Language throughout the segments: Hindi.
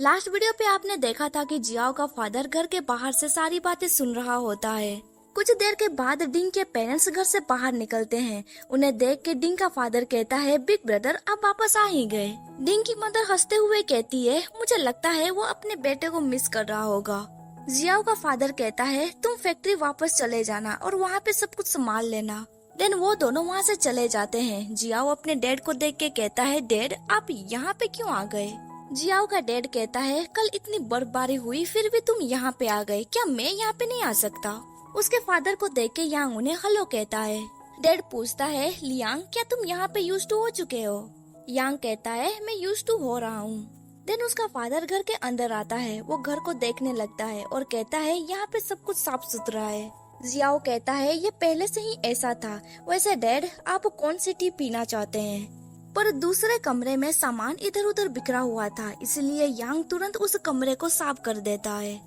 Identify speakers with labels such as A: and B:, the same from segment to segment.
A: लास्ट वीडियो पे आपने देखा था कि जियाओ का फादर घर के बाहर से सारी बातें सुन रहा होता है। कुछ देर के बाद डिंग के पेरेंट्स घर से बाहर निकलते हैं। उन्हें देख के डिंग का फादर कहता है, बिग ब्रदर आप वापस आ ही गए। डिंग की मदर हंसते हुए कहती है, मुझे लगता है वो अपने बेटे को मिस कर रहा होगा। जियाओ का फादर कहता है, तुम फैक्ट्री वापस चले जाना और वहाँ पे सब कुछ संभाल लेना। देन वो दोनों वहाँ से चले जाते हैं। जियाओ अपने डैड को देख के कहता है, डैड आप यहाँ पे क्यों आ गए? जियाओ का डैड कहता है, कल इतनी बर्फबारी हुई फिर भी तुम यहाँ पे आ गए, क्या मैं यहाँ पे नहीं आ सकता? उसके फादर को देख के यांग उन्हें हेलो कहता है। डैड पूछता है, लियांग क्या तुम यहाँ पे यूज्ड टू हो चुके हो? यांग कहता है, मैं यूज्ड टू हो रहा हूँ। देन उसका फादर घर के अंदर आता है। वो घर को देखने लगता है और कहता है, यहाँ पे सब कुछ साफ सुथरा है। जियाओ कहता है, ये पहले से ही ऐसा था। वैसे डैड आप कौन सी टी पीना चाहते हैं? पर दूसरे कमरे में सामान इधर उधर बिखरा हुआ था, इसलिए यांग तुरंत उस कमरे को साफ कर देता है।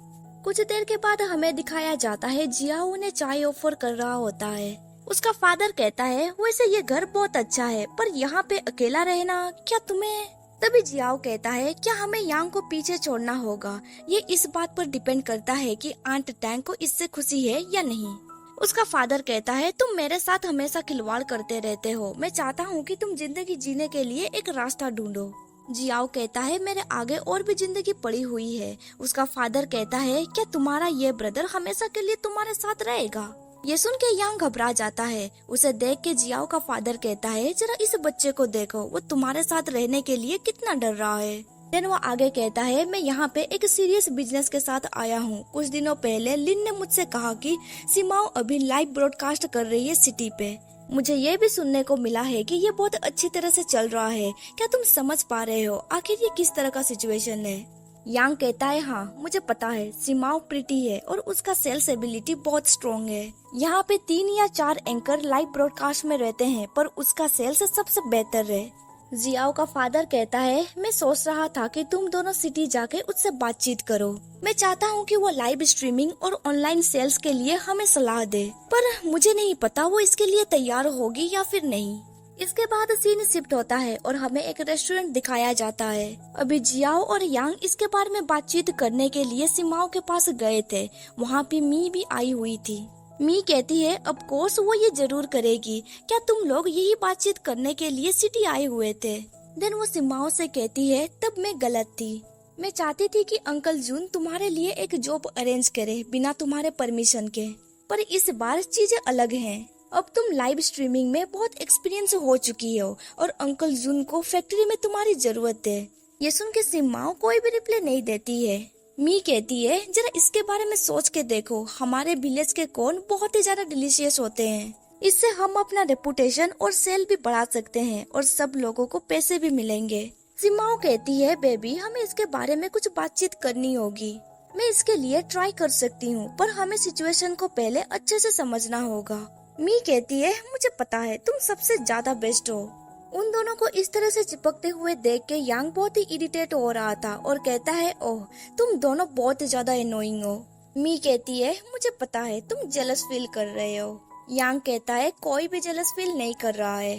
A: कुछ देर के बाद हमें दिखाया जाता है जियाओ उन्हें चाय ऑफर कर रहा होता है। उसका फादर कहता है, वैसे ये घर बहुत अच्छा है पर यहाँ पे अकेला रहना क्या तुम्हें? तभी जियाओ कहता है, क्या हमें यांग को पीछे छोड़ना होगा? ये इस बात पर डिपेंड करता है कि आंट टैंग को इससे खुशी है या नहीं। उसका फादर कहता है, तुम मेरे साथ हमेशा खिलवाड़ करते रहते हो। मैं चाहता हूँ कि तुम जिंदगी जीने के लिए एक रास्ता ढूंढो। जियाओ कहता है, मेरे आगे और भी जिंदगी पड़ी हुई है। उसका फादर कहता है, क्या तुम्हारा ये ब्रदर हमेशा के लिए तुम्हारे साथ रहेगा? ये सुन के यांग घबरा जाता है। उसे देख के जियाओ का फादर कहता है, जरा इस बच्चे को देखो, वो तुम्हारे साथ रहने के लिए कितना डर रहा है। देन वो आगे कहता है, मैं यहाँ पे एक सीरियस बिजनेस के साथ आया हूँ। कुछ दिनों पहले लिन ने मुझसे कहा कि सिमाओ अभी लाइव ब्रॉडकास्ट कर रही है सिटी पे। मुझे ये भी सुनने को मिला है कि ये बहुत अच्छी तरह से चल रहा है। क्या तुम समझ पा रहे हो आखिर ये किस तरह का सिचुएशन है? यांग कहता है, हाँ मुझे पता है। सिमाओ प्रिटी है और उसका सेल्स एबिलिटी बहुत स्ट्रॉन्ग है। यहाँ पे 3 या 4 एंकर लाइव ब्रॉडकास्ट में रहते हैं पर उसका सेल्स सबसे बेहतर है। जियाओ का फादर कहता है, मैं सोच रहा था कि तुम दोनों सिटी जाके उससे बातचीत करो। मैं चाहता हूँ कि वो लाइव स्ट्रीमिंग और ऑनलाइन सेल्स के लिए हमें सलाह दे, पर मुझे नहीं पता वो इसके लिए तैयार होगी या फिर नहीं। इसके बाद सीन शिफ्ट होता है और हमें एक रेस्टोरेंट दिखाया जाता है। अभी जियाओ और यांग इसके बारे में बातचीत करने के लिए सिमाओ के पास गए थे। वहाँ पे मी भी आई हुई थी। मी कहती है, ऑफ कोर्स वो ये जरूर करेगी। क्या तुम लोग यही बातचीत करने के लिए सिटी आए हुए थे? देन वो सिमाओ से कहती है, तब मैं गलत थी। मैं चाहती थी कि अंकल जून तुम्हारे लिए एक जॉब अरेंज करे बिना तुम्हारे परमिशन के, पर इस बार चीजें अलग हैं। अब तुम लाइव स्ट्रीमिंग में बहुत एक्सपीरियंस हो चुकी हो और अंकल जून को फैक्ट्री में तुम्हारी जरूरत है। ये सुन के सिमाओ कोई भी रिप्लाई नहीं देती है। मी कहती है, जरा इसके बारे में सोच के देखो, हमारे विलेज के कॉर्न बहुत ही ज्यादा डिलीशियस होते हैं। इससे हम अपना रेपुटेशन और सेल भी बढ़ा सकते हैं और सब लोगों को पैसे भी मिलेंगे। सिमाओ कहती है, बेबी हमें इसके बारे में कुछ बातचीत करनी होगी। मैं इसके लिए ट्राई कर सकती हूँ पर हमें सिचुएशन को पहले अच्छे से समझना होगा। मी कहती है, मुझे पता है तुम सबसे ज्यादा बेस्ट हो। उन दोनों को इस तरह से चिपकते हुए देख के यांग बहुत ही इरिटेट हो रहा था और कहता है, ओह तुम दोनों बहुत ज्यादा एनोइंग हो। मी कहती है, मुझे पता है तुम जेलस फील कर रहे हो। यांग कहता है, कोई भी जेलस फील नहीं कर रहा है।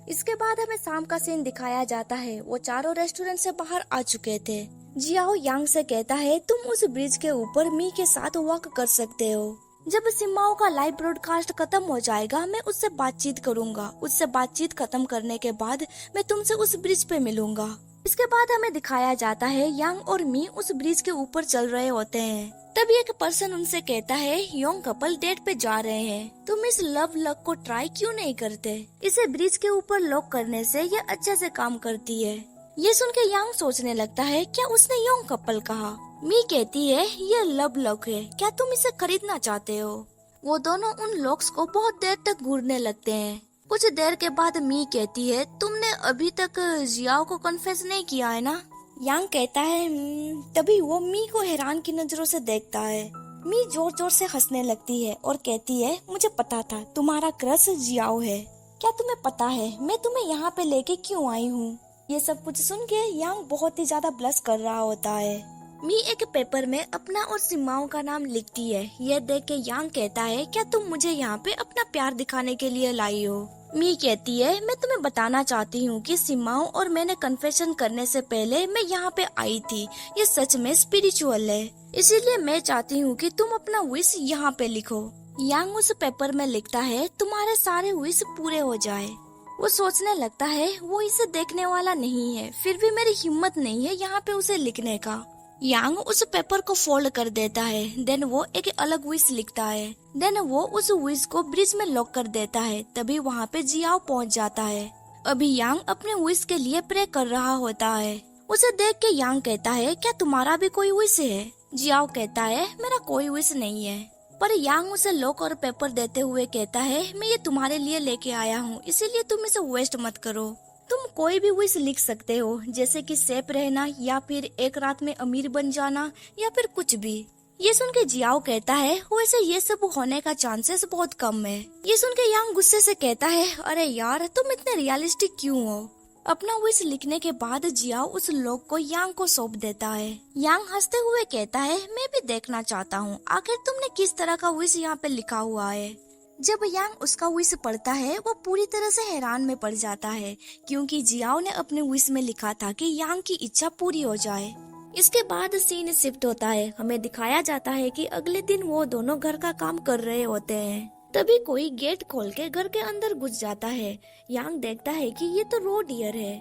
A: इसके बाद हमें शाम का सीन दिखाया जाता है। वो चारों रेस्टोरेंट से बाहर आ चुके थे। जियाओ यांग से कहता है, तुम उस ब्रिज के ऊपर मी के साथ वॉक कर सकते हो। जब सिमाओ का लाइव ब्रॉडकास्ट खत्म हो जाएगा मैं उससे बातचीत करूंगा। उससे बातचीत खत्म करने के बाद मैं तुमसे उस ब्रिज पे मिलूंगा। इसके बाद हमें दिखाया जाता है यांग और मी उस ब्रिज के ऊपर चल रहे होते हैं। तभी एक पर्सन उनसे कहता है, यंग कपल डेट पे जा रहे हैं, तुम इस लव लक को ट्राई क्यों नहीं करते? इसे ब्रिज के ऊपर लॉक करने से ये अच्छे से काम करती है। ये सुन के यांग सोचने लगता है, क्या उसने यंग कपल कहा? मी कहती है, ये लव लॉक है, क्या तुम इसे खरीदना चाहते हो? वो दोनों उन लॉक्स को बहुत देर तक घूरने लगते हैं। कुछ देर के बाद मी कहती है, तुमने अभी तक जियाओ को कन्फेस नहीं किया है ना? यांग कहता है, तभी वो मी को हैरान की नजरों से देखता है। मी जोर जोर से हंसने लगती है और कहती है, मुझे पता था तुम्हारा क्रश जियाओ है। क्या तुम्हें पता है मैं तुम्हें यहाँ पे लेके क्यों आई हूँ? ये सब कुछ सुन के यांग बहुत ही ज्यादा ब्लश कर रहा होता है। मी एक पेपर में अपना और सिमाओ का नाम लिखती है। यह देख के यांग कहता है, क्या तुम मुझे यहाँ पे अपना प्यार दिखाने के लिए लाई हो? मी कहती है मैं तुम्हें बताना चाहती हूँ कि सिमाओ और मैंने कन्फेशन करने से पहले मैं यहाँ पे आई थी। ये सच में स्पिरिचुअल है, इसीलिए मैं चाहती हूँ कि तुम अपना विश यहाँ पे लिखो। यांग उस पेपर में लिखता है तुम्हारे सारे विश पूरे हो जाए। वो सोचने लगता है वो इसे देखने वाला नहीं है, फिर भी मेरी हिम्मत नहीं है यहाँ पे उसे लिखने का। यांग उस पेपर को फोल्ड कर देता है। देन वो एक अलग विश लिखता है। देन वो उस विश को ब्रिज में लॉक कर देता है। तभी वहाँ पे जियाओ पहुँच जाता है। अभी यांग अपने विश के लिए प्रे कर रहा होता है। उसे देख के यांग कहता है क्या तुम्हारा भी कोई विश है? जियाओ कहता है मेरा कोई विश नहीं है। पर यांग उसे लॉक और पेपर देते हुए कहता है मैं ये तुम्हारे लिए लेके आया हूँ, इसीलिए तुम इसे वेस्ट मत करो। तुम कोई भी विश लिख सकते हो, जैसे कि सेफ रहना या फिर एक रात में अमीर बन जाना या फिर कुछ भी। ये सुन के जियाओ कहता है वैसे ये सब होने का चांसेस बहुत कम है। ये सुन के यांग गुस्से से कहता है अरे यार तुम इतने रियलिस्टिक क्यों हो? अपना विश लिखने के बाद जियाओ उस लॉक को यांग को सौंप देता है। यांग हंसते हुए कहता है मैं भी देखना चाहता हूँ आखिर तुमने किस तरह का विश यहाँ पे लिखा हुआ है। जब यांग उसका विश पढ़ता है वो पूरी तरह से हैरान में पड़ जाता है, क्योंकि जियाओ ने अपने विश में लिखा था कि यांग की इच्छा पूरी हो जाए। इसके बाद सीन शिफ्ट होता है। हमें दिखाया जाता है कि अगले दिन वो दोनों घर का काम कर रहे होते हैं। तभी कोई गेट खोल के घर के अंदर घुस जाता है। यांग देखता है कि ये तो रो डियर है।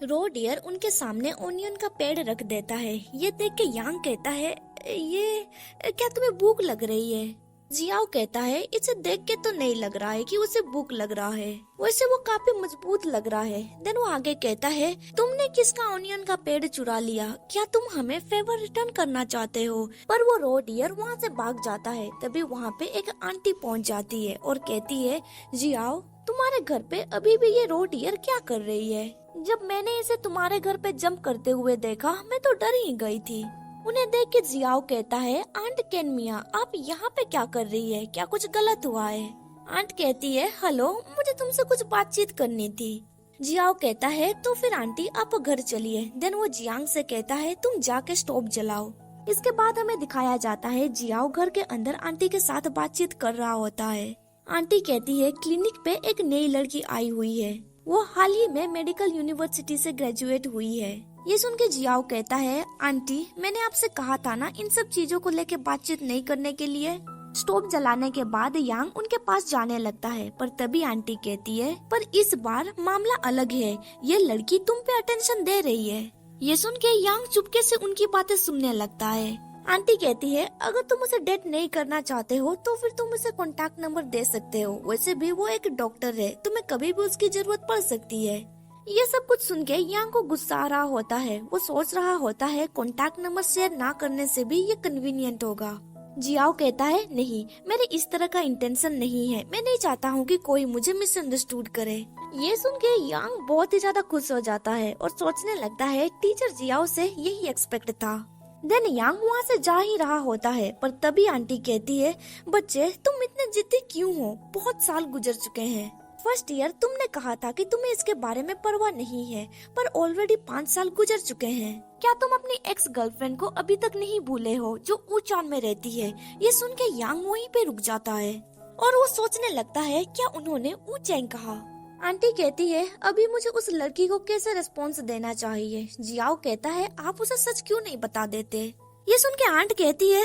A: रो डियर उनके सामने ओनियन का पेड़ रख देता है। ये देख के यांग कहता है ये क्या तुम्हें भूख लग रही है? जियाओ कहता है इसे देख के तो नहीं लग रहा है कि उसे भूख लग रहा है, वैसे वो काफी मजबूत लग रहा है। देन वो आगे कहता है तुमने किसका ओनियन का पेड़ चुरा लिया? क्या तुम हमें फेवर रिटर्न करना चाहते हो? पर वो रो डियर वहाँ से भाग जाता है। तभी वहाँ पे एक आंटी पहुँच जाती है और कहती है जियाओ तुम्हारे घर पे अभी भी ये रो डियर क्या कर रही है? जब मैंने इसे तुम्हारे घर पे जंप करते हुए देखा मैं तो डर ही गई थी। उन्हें देख के जियाओ कहता है आंट केनमिया आप यहाँ पे क्या कर रही है? क्या कुछ गलत हुआ है? आंट कहती है हेलो मुझे तुमसे कुछ बातचीत करनी थी। जियाओ कहता है तो फिर आंटी आप घर चलिए। देन वो जियांग से कहता है तुम जाके स्टोव जलाओ। इसके बाद हमें दिखाया जाता है जियाओ घर के अंदर आंटी के साथ बातचीत कर रहा होता है। आंटी कहती है क्लिनिक पे एक नई लड़की आई हुई है, वो हाल ही में मेडिकल यूनिवर्सिटी से ग्रेजुएट हुई है। ये सुन के जियाओ कहता है आंटी मैंने आपसे कहा था ना इन सब चीजों को लेके बातचीत नहीं करने के लिए। स्टोव जलाने के बाद यांग उनके पास जाने लगता है, पर तभी आंटी कहती है पर इस बार मामला अलग है, ये लड़की तुम पे अटेंशन दे रही है। ये सुन के यांग चुपके से उनकी बातें सुनने लगता है। आंटी कहती है अगर तुम उसे डेट नहीं करना चाहते हो तो फिर तुम उसे कॉन्टैक्ट नंबर दे सकते हो, वैसे भी वो एक डॉक्टर है, तुम्हें कभी भी उसकी जरूरत पड़ सकती है। ये सब कुछ सुन के यांग को गुस्सा आ रहा होता है। वो सोच रहा होता है कॉन्टैक्ट नंबर शेयर ना करने से भी ये कन्वीनियंट होगा। जियाओ कहता है नहीं मेरे इस तरह का इंटेंशन नहीं है, मैं नहीं चाहता हूँ कि कोई मुझे मिसअंडरस्टूड करे। ये सुन के यांग बहुत ही ज्यादा खुश हो जाता है और सोचने लगता है टीचर जियाओ से यही एक्सपेक्ट था। देन यांग वहाँ से जा ही रहा होता है, पर तभी आंटी कहती है बच्चे तुम इतने जिद्दी क्यों हो? बहुत साल गुजर चुके हैं। फर्स्ट ईयर तुमने कहा था कि तुम्हें इसके बारे में परवाह नहीं है, पर ऑलरेडी 5 साल गुजर चुके हैं। क्या तुम अपनी एक्स गर्लफ्रेंड को अभी तक नहीं भूले हो जो ऊचान में रहती है? ये सुन के यांग वहीं पे रुक जाता है और वो सोचने लगता है क्या उन्होंने ऊचैंग कहा। आंटी कहती है अभी मुझे उस लड़की को कैसे रिस्पॉन्स देना चाहिए। जियाओ कहता है आप उसे सच क्यों नहीं बता देते। ये सुन के आंट कहती है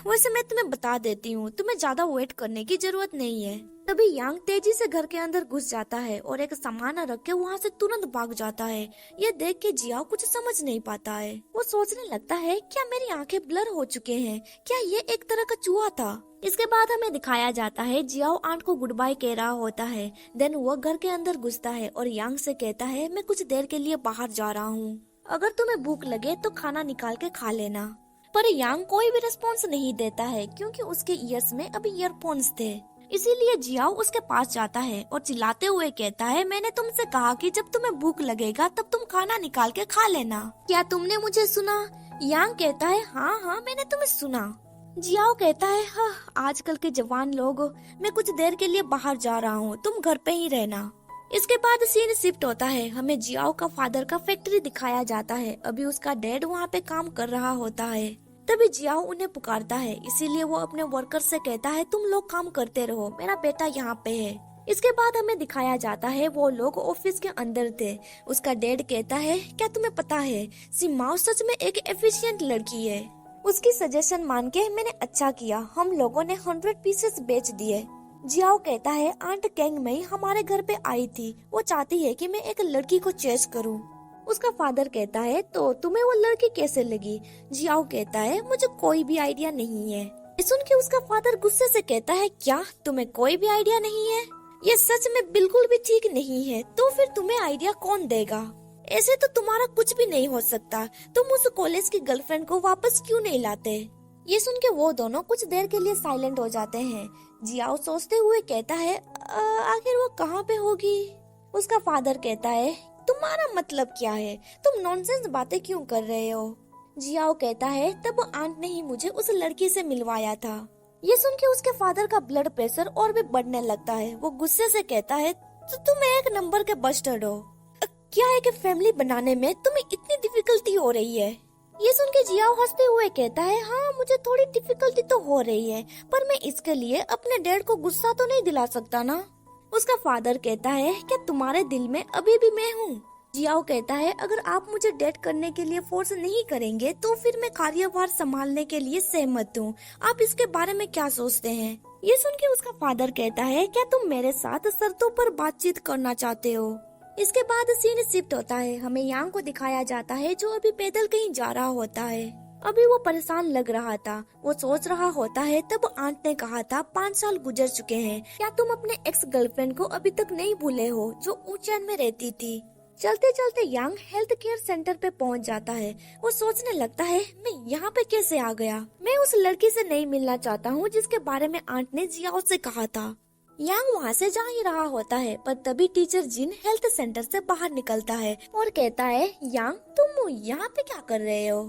A: वैसे मैं तुम्हें बता देती हूँ, तुम्हें ज्यादा वेट करने की जरूरत नहीं है। तभी यांग तेजी से घर के अंदर घुस जाता है और एक सामान रख के वहाँ से तुरंत भाग जाता है। ये देख के जियाओ कुछ समझ नहीं पाता है। वो सोचने लगता है क्या मेरी आंखें ब्लर हो चुके हैं? क्या ये एक तरह का चूहा था? इसके बाद हमें दिखाया जाता है जियाओ आंट को गुड बाय कह रहा होता है। देन वो घर के अंदर घुसता है और यांग से कहता है मैं कुछ देर के लिए बाहर जा रहा हूँ, अगर तुम्हें भूख लगे तो खाना निकाल के खा लेना। पर यांग कोई भी रिस्पॉन्स नहीं देता है क्योंकि उसके ईयर्स में अभी ईयरफोन्स थे। इसीलिए जियाओ उसके पास जाता है और चिल्लाते हुए कहता है मैंने तुमसे कहा कि जब तुम्हें भूख लगेगा तब तुम खाना निकाल के खा लेना, क्या तुमने मुझे सुना? यांग कहता है हाँ मैंने तुम्हें सुना। जियाओ कहता है हाँ आजकल के जवान लोग, मैं कुछ देर के लिए बाहर जा रहा हूँ, तुम घर पे ही रहना। इसके बाद सीन शिफ्ट होता है। हमें जियाओ का फादर का फैक्ट्री दिखाया जाता है। अभी उसका डैड वहाँ पे काम कर रहा होता है। तभी जियाओ उन्हें पुकारता है, इसीलिए वो अपने वर्कर से कहता है तुम लोग काम करते रहो, मेरा बेटा यहाँ पे है। इसके बाद हमें दिखाया जाता है वो लोग ऑफिस के अंदर थे। उसका डैड कहता है, क्या तुम्हें पता है सिमाओ सच में एक एफिशिएंट लड़की है। उसकी सजेशन मान के मैंने अच्छा किया, हम लोगों ने 100 पीसेस बेच दिए। जियाओ कहता है, आंट कैंग मई हमारे घर पे आई थी, वो चाहती है कि मैं एक लड़की को चेस करूं। उसका फादर कहता है, तो तुम्हें वो लड़की कैसे लगी? जियाओ कहता है, मुझे कोई भी आइडिया नहीं है। ये सुन के उसका फादर गुस्से से कहता है, क्या तुम्हें कोई भी आइडिया नहीं है? ये सच में बिल्कुल भी ठीक नहीं है, तो फिर तुम्हें आइडिया कौन देगा? ऐसे तो तुम्हारा कुछ भी नहीं हो सकता, तुम उस कॉलेज की गर्लफ्रेंड को वापस क्यों नहीं लाते? ये सुन के वो दोनों कुछ देर के लिए साइलेंट हो जाते हैं। जियाओ सोचते हुए कहता है, आखिर वो कहाँ पे होगी? उसका फादर कहता है, तुम्हारा मतलब क्या है? तुम नॉनसेंस बातें क्यों कर रहे हो? जियाओ कहता है, तब आंट ने ही मुझे उस लड़की से मिलवाया था। ये सुन के उसके फादर का ब्लड प्रेशर और भी बढ़ने लगता है। वो गुस्से से कहता है, तो तुम एक नंबर के बस्टर्ड हो। क्या है कि फैमिली बनाने में तुम्हें इतनी डिफिकल्टी हो रही है? ये सुन के जियाओ हंसते हुए कहता है, हाँ मुझे थोड़ी डिफिकल्टी तो हो रही है, पर मैं इसके लिए अपने डैड को गुस्सा तो नहीं दिला सकता ना। उसका फादर कहता है, क्या तुम्हारे दिल में अभी भी मैं हूँ? जियाओ कहता है, अगर आप मुझे डेट करने के लिए फोर्स नहीं करेंगे तो फिर मैं कार्यभार संभालने के लिए सहमत हूँ। आप इसके बारे में क्या सोचते हैं? ये सुन के उसका फादर कहता है, क्या तुम मेरे साथ शर्तों पर बातचीत करना चाहते हो? इसके बाद सीन शिफ्ट होता है। हमें यांग को दिखाया जाता है जो अभी पैदल कहीं जा रहा होता है। अभी वो परेशान लग रहा था। वो सोच रहा होता है तब आंट ने कहा था 5 साल गुजर चुके हैं, क्या तुम अपने एक्स गर्लफ्रेंड को अभी तक नहीं भूले हो जो उज्जैन में रहती थी? चलते चलते यांग हेल्थ केयर सेंटर पे पहुंच जाता है। वो सोचने लगता है, मैं यहाँ पे कैसे आ गया? मैं उस लड़की से नहीं मिलना चाहता हूँ जिसके बारे में आंट ने जियाओ से कहा था। यांग वहाँ से जा ही रहा होता है, पर तभी टीचर जिन हेल्थ सेंटर से बाहर निकलता है और कहता है, यांग तुम यहाँ पे क्या कर रहे हो?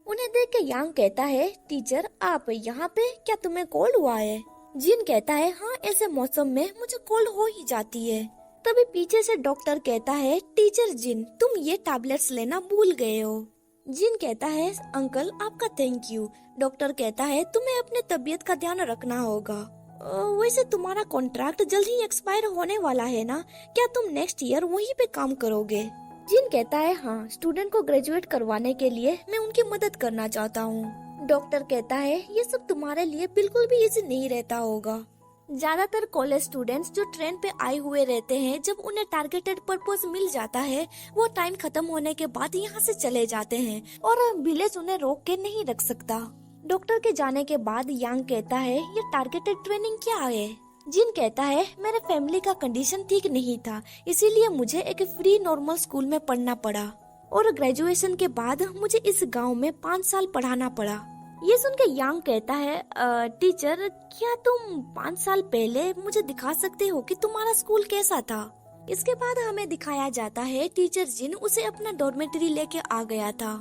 A: उन्हें देख के यांग कहता है, टीचर आप यहाँ पे, क्या तुम्हें कोल्ड हुआ है? जिन कहता है, हाँ ऐसे मौसम में मुझे कोल्ड हो ही जाती है। तभी पीछे से डॉक्टर कहता है, टीचर जिन तुम ये टैबलेट्स लेना भूल गए हो। जिन कहता है, अंकल आपका थैंक यू। डॉक्टर कहता है, तुम्हें अपने तबीयत का ध्यान रखना होगा। वैसे तुम्हारा कॉन्ट्रैक्ट जल्द ही एक्सपायर होने वाला है ना, क्या तुम नेक्स्ट ईयर वहीं पे काम करोगे? जिन कहता है, हाँ स्टूडेंट को ग्रेजुएट करवाने के लिए मैं उनकी मदद करना चाहता हूँ। डॉक्टर कहता है, ये सब तुम्हारे लिए बिल्कुल भी इजी नहीं रहता होगा। ज्यादातर कॉलेज स्टूडेंट्स जो ट्रेन पे आए हुए रहते हैं, जब उन्हें टारगेटेड पर्पस मिल जाता है वो टाइम खत्म होने के बाद यहाँ से चले जाते हैं और विलेज उन्हें रोक के नहीं रख सकता। डॉक्टर के जाने के बाद यांग कहता है, ये टारगेटेड ट्रेनिंग क्या है? जिन कहता है, मेरे फैमिली का कंडीशन ठीक नहीं था, इसीलिए मुझे एक फ्री नॉर्मल स्कूल में पढ़ना पड़ा और ग्रेजुएशन के बाद मुझे इस गांव में 5 साल पढ़ाना पड़ा। ये सुन के यांग कहता है, टीचर क्या तुम 5 साल पहले मुझे दिखा सकते हो कि तुम्हारा स्कूल कैसा था? इसके बाद हमें दिखाया जाता है टीचर जिन उसे अपना डॉर्मेटरी लेके आ गया था।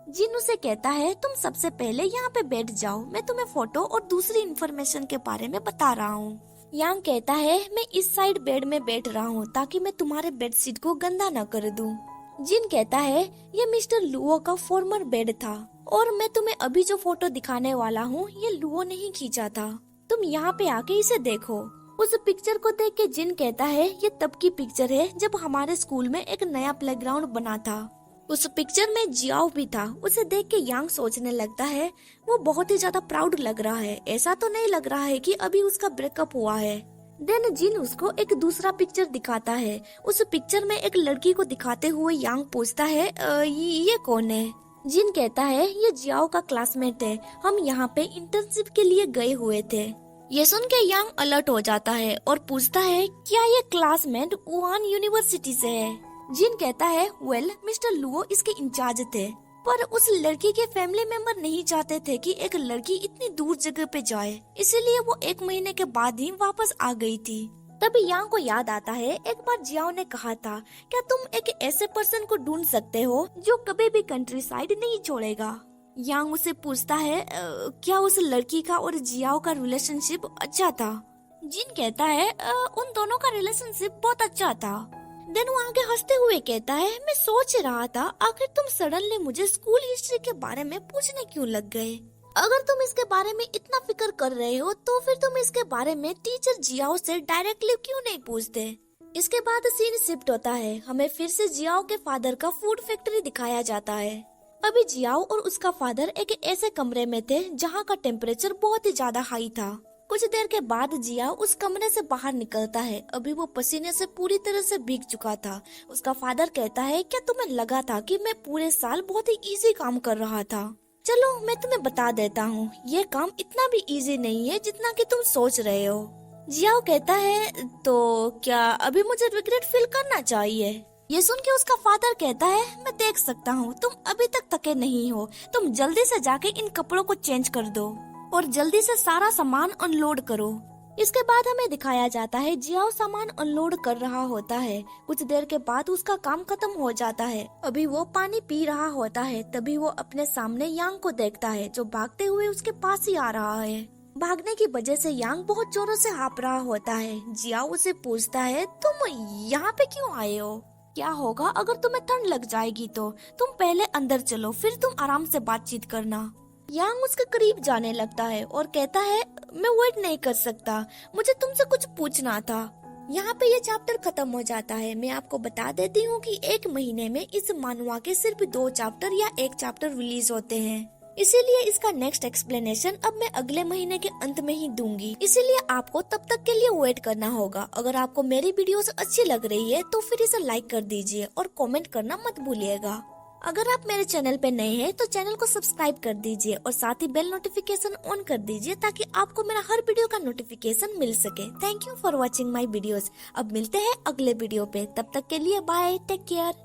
A: जिन उसे कहता है, तुम सबसे पहले यहाँ पे बैठ जाओ, मैं तुम्हें फोटो और दूसरी इन्फॉर्मेशन के बारे में बता रहा हूँ। यांग कहता है, मैं इस साइड बेड में बैठ रहा हूँ ताकि मैं तुम्हारे बेडशीट को गंदा न कर दूँ। जिन कहता है, ये मिस्टर लुओ का फॉर्मर बेड था और मैं तुम्हें अभी जो फोटो दिखाने वाला हूँ ये लुओ ने ही खींचा था, तुम यहाँ पे आके इसे देखो। उस पिक्चर को देख के जिन कहता है, ये तब की पिक्चर है जब हमारे स्कूल में एक नया प्लेग्राउंड बना था। उस पिक्चर में जियाओ भी था। उसे देख के यांग सोचने लगता है, वो बहुत ही ज्यादा प्राउड लग रहा है। ऐसा तो नहीं लग रहा है कि अभी उसका ब्रेकअप हुआ है। देन जिन उसको एक दूसरा पिक्चर दिखाता है। उस पिक्चर में एक लड़की को दिखाते हुए यांग पूछता है, ये कौन है? जिन कहता है, ये जियाओ का क्लासमेट है, हम यहाँ पे इंटर्नशिप के लिए गए हुए थे। ये सुन के यांग अलर्ट हो जाता है और पूछता है, क्या ये क्लासमेट वुहान यूनिवर्सिटी से है? जिन कहता है, वेल मिस्टर लुओ इसके इंचार्ज थे, पर उस लड़की के फैमिली मेंबर नहीं चाहते थे कि एक लड़की इतनी दूर जगह पे जाए, इसीलिए वो 1 महीने के बाद ही वापस आ गई थी। तभी यांग को याद आता है, एक बार जियाओ ने कहा था, क्या तुम एक ऐसे पर्सन को ढूंढ सकते हो जो कभी भी कंट्री साइड नहीं छोड़ेगा? यांग उसे पूछता है, क्या उस लड़की का और जियाओ का रिलेशनशिप अच्छा था? जिन कहता है, उन दोनों का रिलेशनशिप बहुत अच्छा था। देन वो आगे हंसते हुए कहता है, मैं सोच रहा था आखिर तुम सडनली मुझे स्कूल हिस्ट्री के बारे में पूछने क्यों लग गए? अगर तुम इसके बारे में इतना फिक्र कर रहे हो तो फिर तुम इसके बारे में टीचर जियाओ से डायरेक्टली क्यों नहीं पूछते। इसके बाद सीन शिफ्ट होता है। हमें फिर से जियाओ के फादर का फूड फैक्ट्री दिखाया जाता है। अभी जियाओ और उसका फादर एक ऐसे कमरे में थे जहाँ का टेम्परेचर बहुत ही ज्यादा हाई था। कुछ देर के बाद जियाओ उस कमरे से बाहर निकलता है। अभी वो पसीने से पूरी तरह से भीग चुका था। उसका फादर कहता है, क्या तुम्हें लगा था कि मैं पूरे साल बहुत ही इजी काम कर रहा था? चलो मैं तुम्हें बता देता हूँ, ये काम इतना भी इजी नहीं है जितना कि तुम सोच रहे हो। जियाओ कहता है, तो क्या अभी मुझे रिग्रेट फील करना चाहिए? ये सुन के उसका फादर कहता है, मैं देख सकता हूँ तुम अभी तक थके नहीं हो। तुम जल्दी से जाके इन कपड़ों को चेंज कर दो और जल्दी से सारा सामान अनलोड करो। इसके बाद हमें दिखाया जाता है जियाओ सामान अनलोड कर रहा होता है। कुछ देर के बाद उसका काम खत्म हो जाता है। अभी वो पानी पी रहा होता है। तभी वो अपने सामने यांग को देखता है जो भागते हुए उसके पास ही आ रहा है। भागने की वजह से यांग बहुत जोरों से हाँफ रहा होता है। जियाओ उसे पूछता है, तुम यहाँ पे क्यों आए हो? क्या होगा अगर तुम्हें ठंड लग जाएगी तो? तुम पहले अंदर चलो, फिर तुम आराम से बातचीत करना। यांग उसके करीब जाने लगता है और कहता है, मैं वेट नहीं कर सकता, मुझे तुमसे कुछ पूछना था। यहाँ पे ये चैप्टर खत्म हो जाता है। मैं आपको बता देती हूँ कि 1 महीने में इस मानवा के सिर्फ 2 चैप्टर या 1 चैप्टर रिलीज होते हैं। इसीलिए इसका नेक्स्ट एक्सप्लेनेशन अब मैं अगले महीने के अंत में ही दूंगी। इसीलिए आपको तब तक के लिए वेट करना होगा। अगर आपको मेरी वीडियोस अच्छी लग रही है तो फिर इसे लाइक कर दीजिए और कमेंट करना मत भूलिएगा। अगर आप मेरे चैनल पे नए हैं तो चैनल को सब्सक्राइब कर दीजिए और साथ ही बेल नोटिफिकेशन ऑन कर दीजिए ताकि आपको मेरा हर वीडियो का नोटिफिकेशन मिल सके। Thank you for watching my videos. अब मिलते हैं अगले वीडियो पे। तब तक के लिए बाय, टेक केयर।